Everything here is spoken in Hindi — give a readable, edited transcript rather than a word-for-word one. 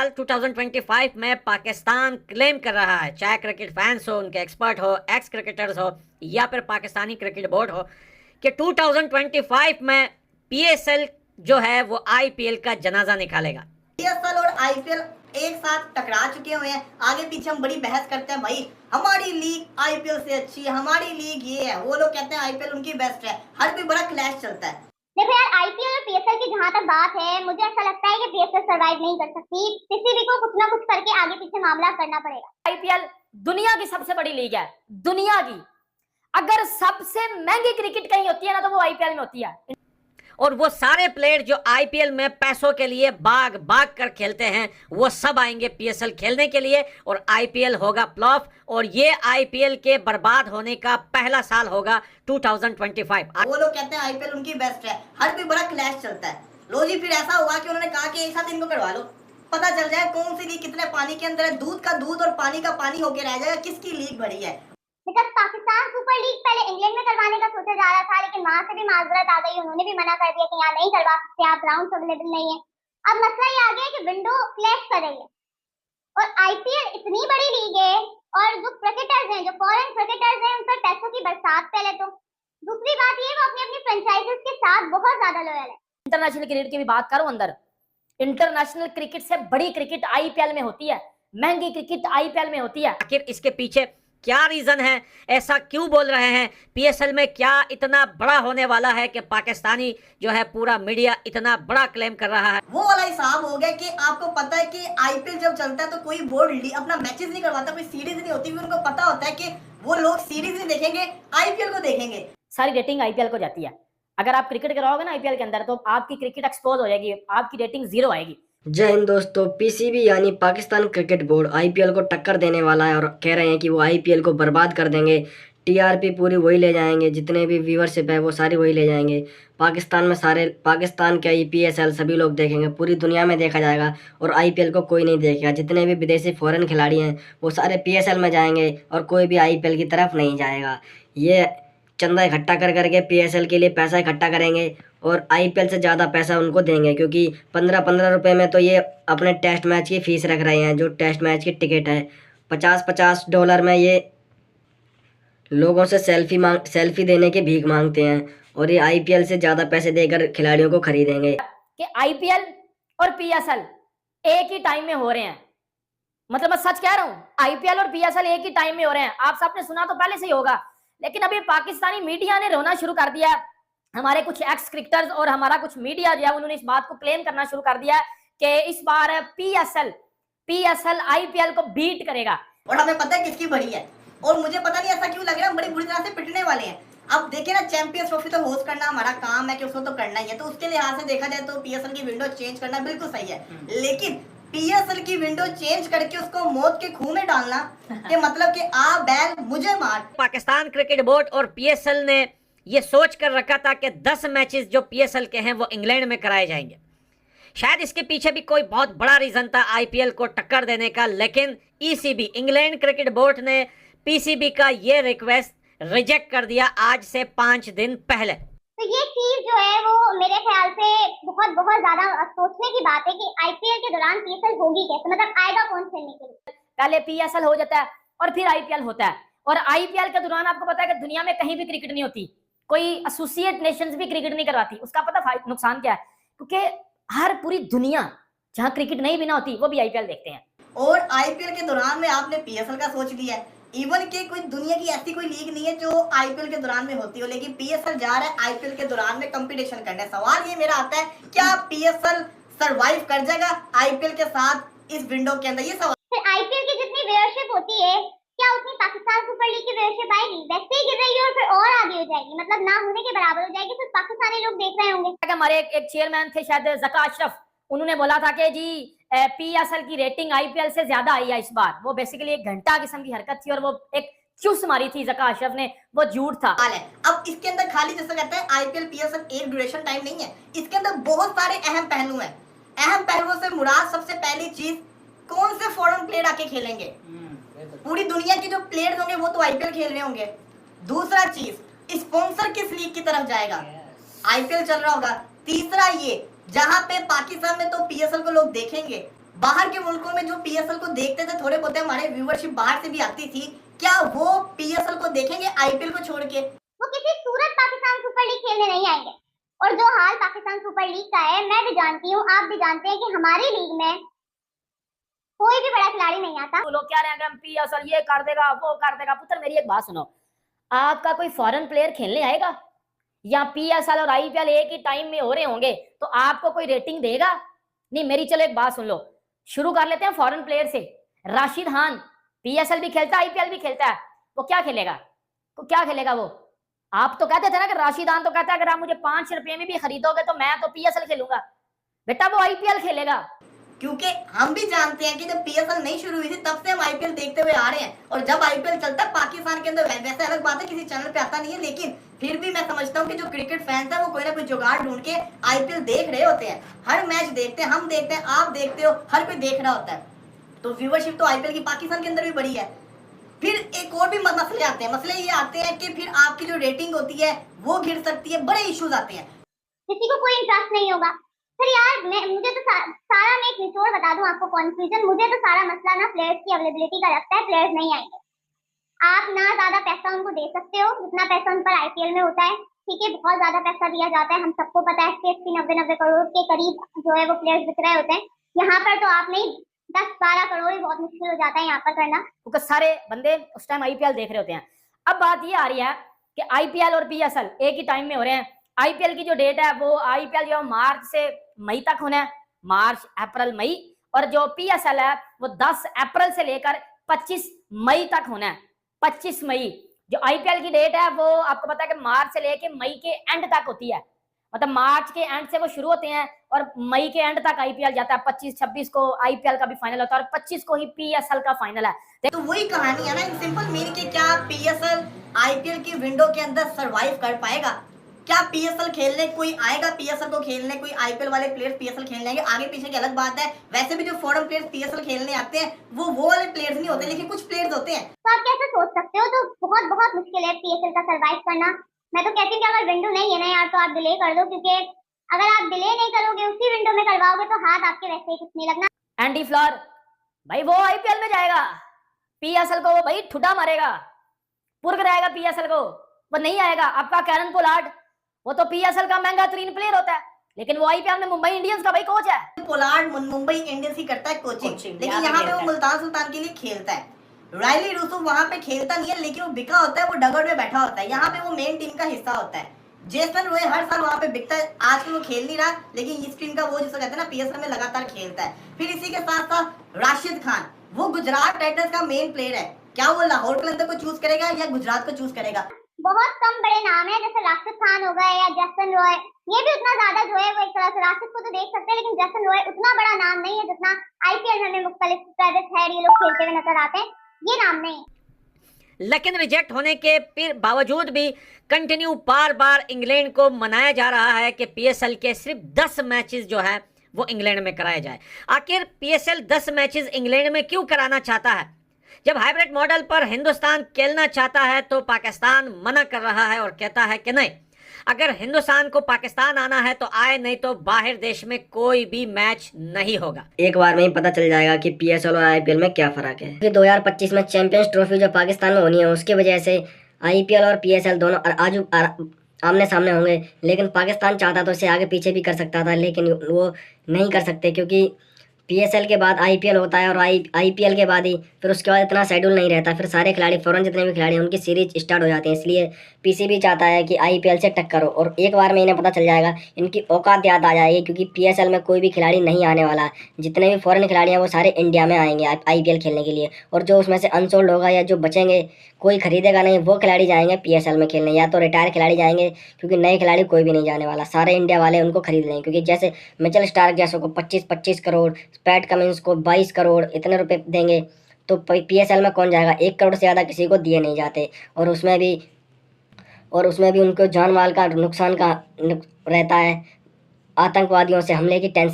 साल 2025 में पाकिस्तान क्लेम कर रहा है, चाहे क्रिकेट फैंस हो, उनके एक्सपर्ट हो, एक्स क्रिकेटर्स हो या फिर पाकिस्तानी क्रिकेट बोर्ड हो, कि 2025 में पीएसएल जो है वो आईपीएल का जनाजा निकालेगा। पीएसएल और आईपीएल एक साथ टकरा चुके हुए हैं। आगे पीछे हम बड़ी बहस करते हैं, भाई हमारी लीग आईपीएल से अच्छी है, हमारी लीग ये है, वो लोग कहते हैं आईपीएल उनकी बेस्ट है। हर कोई बड़ा क्लैश चलता है। देखो यार, आईपीएल और पीएसएल की जहां तक बात है, मुझे ऐसा लगता है कि पीएसएल सरवाइव नहीं कर सकती। किसी भी को कुछ ना कुछ करके आगे पीछे मामला करना पड़ेगा। आईपीएल दुनिया की सबसे बड़ी लीग है, दुनिया की। अगर सबसे महंगी क्रिकेट कहीं होती है ना, तो वो आईपीएल में होती है। और वो सारे प्लेयर जो आईपीएल में पैसों के लिए भाग भाग कर खेलते हैं, वो सब आएंगे पीएसएल खेलने के लिए, और आईपीएल होगा फ्लॉप, और ये आईपीएल के बर्बाद होने का पहला साल होगा 2025। वो लोग कहते हैं आईपीएल उनकी बेस्ट है। हर कोई बड़ा क्लैश चलता है। लो जी, फिर ऐसा हुआ कि उन्होंने कहा कि एक साथ इनको करवा लो, पता चल जाए कौन सी लीग कितने पानी के अंदर है। दूध का दूध और पानी का पानी होके रह जाएगा, किसकी लीग बड़ी है। बिकॉज़ पाकिस्तान सुपर लीग पहले इंग्लैंड में करवाने का सोचा जा रहा था, लेकिन वहां से भी माजरत आ गई, उन्होंने भी मना कर दिया कि यहाँ नहीं करवा सकते आप, ग्राउंड अवेलेबल नहीं है। अब मसला ये आ गया कि विंडो क्लैश कर रही है, और आईपीएल इतनी बड़ी लीग है, और जो क्रिकेटर्स हैं, जो फॉरेन क्रिकेटर्स हैं, उन पर पैसों की बरसात पहले तो। दूसरी बात ये, वो अपनी अपनी फ्रेंचाइजीज के साथ बहुत ज्यादा लॉयल है। इंटरनेशनल क्रिकेट की भी बात करो, अंदर इंटरनेशनल क्रिकेट से बड़ी क्रिकेट आईपीएल में होती है, महंगी क्रिकेट आईपीएल में होती है। आखिर इसके पीछे क्या रीजन है, ऐसा क्यों बोल रहे हैं? पीएसएल में क्या इतना बड़ा होने वाला है कि पाकिस्तानी जो है पूरा मीडिया इतना बड़ा क्लेम कर रहा है? वो वाला हिसाब हो गया कि आपको पता है कि आईपीएल जब चलता है तो कोई बोर्ड अपना मैचेस नहीं करवाता, कोई सीरीज नहीं होती, उनको पता होता है कि वो लोग सीरीज नहीं देखेंगे, आईपीएल को देखेंगे। सारी रेटिंग आईपीएल को जाती है। अगर आप क्रिकेट कराओगे ना आईपीएल के अंदर, तो आपकी क्रिकेट एक्सपोज हो जाएगी, आपकी रेटिंग 0 आएगी। जय हिंद दोस्तों। पीसीबी यानी पाकिस्तान क्रिकेट बोर्ड आईपीएल को टक्कर देने वाला है और कह रहे हैं कि वो आईपीएल को बर्बाद कर देंगे। टीआरपी पूरी वही ले जाएंगे, जितने भी व्यूअरशिप है वो सारी वही ले जाएंगे। पाकिस्तान में सारे पाकिस्तान के पीएसएल सभी लोग देखेंगे, पूरी दुनिया में देखा जाएगा, और आईपीएल को कोई नहीं देखेगा। जितने भी विदेशी फॉरेन खिलाड़ी हैं वो सारे पीएसएल में जाएंगे और कोई भी आईपीएल की तरफ नहीं जाएगा। ये चंदा इकट्ठा कर करके पीएसएल के लिए पैसा इकट्ठा करेंगे और आईपीएल से ज़्यादा पैसा उनको देंगे, क्योंकि 15-15 रुपये में तो ये अपने टेस्ट मैच की फ़ीस रख रहे हैं। जो टेस्ट मैच की टिकट है, $50-50 में ये लोगों से सेल्फी देने की भीख मांगते हैं, और ये आईपीएल से ज़्यादा पैसे देकर खिलाड़ियों को खरीदेंगे। कि आईपीएल और पीएसएल एक ही टाइम में हो रहे हैं, मतलब मैं सच कह रहा हूँ, आईपीएल और पीएसएल एक ही टाइम में हो रहे हैं। आप सबने सुना तो पहले से ही होगा, लेकिन अभी पाकिस्तानी मीडिया ने रोना शुरू कर दिया है। हमारे कुछ एक्स क्रिकेटर्स और हमारा कुछ मीडिया जो है, उन्होंने इस बात को क्लेम करना शुरू कर दिया कि इस बार पीएसएल आईपीएल को बीट करेगा। और हमें पता है किसकी बड़ी है, और मुझे पता नहीं ऐसा क्यों लग रहा है, बड़ी बुरी तरह से पिटने वाले हैं। अब देखिए ना, चैंपियंस ट्रॉफी तो होस्ट करना हमारा काम है कि उसको तो करना ही है, तो उसके लिहाज से देखा जाए तो पीएसएल की विंडो चेंज करना बिल्कुल सही है। लेकिन पीएसएल की विंडो चेंज करके उसको मौत के खूह में डालना के मतलब कि आ बैल मुझे मार। पाकिस्तान क्रिकेट बोर्ड और पीएसएल ने ये सोच कर रखा था कि 10 मैचेस जो पीएसएल के हैं वो इंग्लैंड में कराए जाएंगे। शायद इसके पीछे भी कोई बहुत बड़ा रीजन था आईपीएल को टक्कर देने का, लेकिन ईसीबी इंग्लैंड क्रिकेट बोर्ड ने पीसीबी का ये रिक्वेस्ट रिजेक्ट कर दिया आज से 5 दिन पहले। तो ये चीज जो है वो मेरे ख्याल से बहुत ज्यादा सोचने की बात है कि आईपीएल के दौरान पीएसएल होगी कैसे, मतलब आएगा कौन खेलने के लिए। पहले पीएसएल हो जाता है और फिर आईपीएल होता है, और आईपीएल के दौरान आपको पता है कि दुनिया में कहीं भी क्रिकेट नहीं होती, कोई एसोसिएट नेशंस भी क्रिकेट नहीं करवाती। उसका पता नुकसान क्या है, क्योंकि हर पूरी दुनिया जहां क्रिकेट नहीं भी ना होती वो भी आईपीएल देखते हैं। और आईपीएल के दौरान में आपने पीएसएल का सोच लिया है। इवन के कोई दुनिया की ऐसी कोई लीग नहीं है जो आईपीएल के दौरान में होती हो, लेकिन पीएसएल जा रहा है आईपीएल के दौरान में कंपटीशन करने। सवाल ये मेरा आता है, क्या पीएसएल सरवाइव कर जाएगा आईपीएल के साथ इस विंडो के अंदर? ये सवाल। फिर आईपीएल की जितनी व्यूअरशिप होती है, क्या उतनी पाकिस्तान सुपर लीग की व्यूअरशिप आएगी? वैसे ही गिर रही है और फिर और आगे हो जाएगी, मतलब ना होने के बराबर हो जाएगी। फिर पाकिस्तानी लोग देख रहे होंगे। हमारे एक चेयरमैन थे शायद ज़का अशरफ, उन्होंने बोला था कि जी पीएसएल की रेटिंग आईपीएल से ज्यादा आई है इस बार। वो बेसिकली एक घंटा किस्म की हरकत थी और वो एक चुस मारी थी ज़का अशरफ ने, वो झूठ था। अब इसके अंदर खाली जैसा कहते हैं आईपीएल पीएसएल एक ड्यूरेशन टाइम नहीं है, इसके अंदर बहुत सारे अहम पहलू हैं। अहम पहलुओं से मुराद सबसे पहली चीज, कौन से फॉरेन प्लेयर आके खेलेंगे? पूरी दुनिया के जो प्लेयर्स होंगे वो तो आईपीएल खेल रहे होंगे। दूसरा चीज, स्पॉन्सर किस लीग की तरफ जाएगा? आईपीएल चल रहा होगा। तीसरा ये, जहां पे पाकिस्तान में तो पीएसएल को लोग देखेंगे, बाहर के मुल्कों में जो पीएसएल को देखते थे, थोड़े बहुत हमारे व्यूअरशिप बाहर से भी आती थी, क्या वो पीएसएल को देखेंगे आईपीएल को छोड़ के? वो किसी सूरत पाकिस्तान सुपर लीग खेलने नहीं आएंगे। और जो हाल पाकिस्तान सुपर लीग का है, मैं भी जानती हूँ, आप भी जानते हैं कि हमारी लीग में कोई भी बड़ा खिलाड़ी नहीं आता। वो लोग क्या रहे हैं कि हम पीएसएल ये कर देगा वो कर देगा। पुत्र मेरी एक बात सुनो, आपका कोई फॉरेन प्लेयर खेलने आएगा या पीएसएल और आईपीएल एक ही टाइम में हो रहे होंगे तो आपको कोई रेटिंग देगा? नहीं। मेरी चलो एक बात सुन लो, शुरू कर लेते हैं फॉरेन प्लेयर से। राशिद खान पीएसएल भी खेलता है आईपीएल भी खेलता है, वो क्या खेलेगा? वो क्या खेलेगा वो? आप तो कहते थे ना कि राशिद खान तो कहता है अगर आप मुझे 5 रुपए में भी खरीदोगे तो मैं तो पीएसएल खेलूंगा। बेटा वो आईपीएल खेलेगा। क्योंकि हम भी जानते हैं कि जब पीएसएल नहीं शुरू हुई थी तब से हम आईपीएल देखते हुए आ रहे हैं, और जब आईपीएल चलता है पाकिस्तान के अंदर, वैसे अलग बात है किसी चैनल पे आता नहीं है, लेकिन फिर भी मैं समझता हूँ कि जो क्रिकेट फैंस है वो कोई ना कोई जुगाड़ ढूंढ के आईपीएल देख रहे होते हैं। हर मैच देखते हैं, हम देखते हैं, आप देखते हो, हर कोई देख रहा होता है। तो व्यूअरशिप तो आईपीएल की पाकिस्तान के अंदर भी बढ़ी है। फिर एक और भी मसले आते हैं। मसले ये आते हैं कि फिर आपकी जो रेटिंग होती है वो गिर सकती है, बड़े इश्यूज आते हैं। किसी को कोई इंटरेस्ट नहीं होगा। फिर यार मुझे तो सारा मैं एक निचोड़ बता दूं आपको, कंफ्यूजन, मुझे तो सारा मसला ना प्लेयर्स की अवेलेबिलिटी का लगता है। प्लेयर्स नहीं आएंगे। आप ना ज्यादा पैसा उनको दे सकते हो जितना पैसा उन पर आईपीएल में होता है, ठीक है, बहुत ज्यादा पैसा दिया जाता है, हम सबको पता है। 80-90 करोड़ के करीब जो है वो प्लेयर्स बिक रहे होते हैं। यहाँ पर तो आप नहीं, 10-12 करोड़ ही बहुत मुश्किल हो जाता है यहाँ पर करना, क्योंकि सारे बंदे उस टाइम आईपीएल देख रहे होते हैं। अब बात ये आ रही है कि आईपीएल और पीएसएल एक ही टाइम में हो रहे हैं। आईपीएल की जो डेट है वो आईपीएल जो मार्च से मई तक होना है, मार्च अप्रैल मई, और जो पीएसएल है वो 10 अप्रैल से लेकर 25 मई तक होना है। 25 मई जो आईपीएल की डेट है वो आपको पता है कि मार्च से लेकर मई के एंड तक होती है। मतलब मार्च के एंड से वो शुरू होते हैं और मई के एंड तक आईपीएल जाता है। 25-26 को आईपीएल का भी फाइनल होता है और 25 को ही पीएसएल का फाइनल है। तो वही कहानी है ना, इन सिंपल मीनिंग कि क्या पीएसएल आईपीएल की विंडो के अंदर सरवाइव कर पाएगा? क्या पीएसएल खेलने कोई आएगा? पीएसएल को खेलने कोई आईपीएल वाले प्लेयर्स पीएसएल खेलने आएंगे? आगे पीछे की अलग बात है। वैसे भी जो फॉरेन प्लेयर्स पीएसएल खेलने आते हैं वो वाले प्लेयर्स नहीं होते, लेकिन कुछ प्लेयर्स होते हैं। तो आप कैसे सोच सकते हो? तो बहुत बहुत मुश्किल है पीएसएल का सरवाइव करना। मैं तो कहती हूँ कि अगर विंडो नहीं है ना यार तो आप डिले कर दो, क्योंकि अगर आप डिले नहीं करोगे, उसी विंडो में करवाओगे तो हाथ आपके वैसे ही कुछ नहीं लगना। एंडी फ्लॉर भाई वो आईपीएल में जाएगा, पीएसएल को वो भाई ठुटा मारेगा, पुरग रहेगा पीएसएल को, वो नहीं आएगा। आपका कैरन पोलार्ड वो तो पीएसएल का महंगा तरीन प्लेयर होता है, लेकिन वो आईपीएल में मुंबई इंडियंस का भाई कोच है। पोलार्ड मुंबई इंडियंस ही करता है कोचिंग, लेकिन यहाँ पे वो मुल्तान सुल्तान के लिए खेलता है। रायली रूसो वहां पे खेलता नहीं है, लेकिन वो बिका होता है, वो डगआउट में बैठा होता है। यहाँ पे वो मेन टीम का हिस्सा होता है। जेसन रॉय हर साल वहां पे बिकता है। आजकल वो खेल नहीं रहा, लेकिन इस टीम का वो जिसको कहते हैं ना पीएसएल में लगातार खेलता है। फिर इसी के साथ साथ राशिद खान, वो गुजरात टाइटंस का मेन प्लेयर है। क्या वो लाहौर कलंदर को चूज करेगा या गुजरात को चूज करेगा? बहुत कम बड़े नाम है, जैसे राशिद खान हो गए या जेसन रॉय, ये भी उतना ज्यादा जो है वो एक तरह से राशिद को तो देख सकते हैं, लेकिन जेसन रॉय उतना बड़ा नाम नहीं है जितना आईपीएल में मुख्तलिफ ट्रेविस हेड ये लोग खेलते हुए नजर आते हैं, ये नाम नहीं। लेकिन रिजेक्ट होने के फिर बावजूद भी कंटिन्यू बार बार इंग्लैंड को मनाया जा रहा है कि पीएसएल के सिर्फ 10 मैचेस जो है वो इंग्लैंड में कराए जाए। आखिर पीएसएल 10 मैचेस इंग्लैंड में क्यों कराना चाहता है? जब हाइब्रिड मॉडल पर हिंदुस्तान खेलना चाहता है तो पाकिस्तान मना कर रहा है और कहता है कि नहीं, अगर हिंदुस्तान को पाकिस्तान आना है तो आए, नहीं तो बाहर देश में कोई भी मैच नहीं होगा। एक बार में ही पता चल जाएगा कि पीएसएल और आईपीएल में क्या फर्क है। कि 2025 में चैंपियंस ट्रॉफी जो पाकिस्तान में होनी है उसकी वजह से आईपीएल और पीएसएल दोनों आज आमने सामने होंगे, लेकिन पाकिस्तान चाहता तो इसे आगे पीछे भी कर सकता था, लेकिन वो नहीं कर सकते क्योंकि पीएसएल के बाद आईपीएल होता है और आईपीएल के बाद ही फिर उसके बाद इतना शेड्यूल नहीं रहता। फिर सारे खिलाड़ी फौरन जितने भी खिलाड़ी उनकी सीरीज स्टार्ट हो जाती है, इसलिए पीसीबी चाहता है कि आईपीएल से टक्कर हो और एक बार में इन्हें पता चल जाएगा, इनकी औकात याद आ जाएगी, क्योंकि पीएसएल में कोई भी खिलाड़ी नहीं आने वाला। जितने भी फॉरेन खिलाड़ी हैं वो सारे इंडिया में आएंगे आईपीएल खेलने के लिए, और जो उसमें से अनसोल्ड होगा या जो बचेंगे कोई खरीदेगा नहीं, वो खिलाड़ी जाएंगे पीएसएल में खेलने, या तो रिटायर खिलाड़ी जाएंगे, क्योंकि नए खिलाड़ी कोई भी नहीं जाने वाला। सारे इंडिया वाले उनको खरीद लेंगे, क्योंकि जैसे मिचेल स्टार्क जैसों को 25-25 करोड़, पैट कमिंस को 22 करोड़ इतने रुपए देंगे, तो पीएसएल में कौन जाएगा? 1 करोड़ से ज़्यादा किसी को दिए नहीं जाते, और उसमें भी उनको जान माल का नुकसान का रहता है, आतंकवादियों से हमले की टेंशन।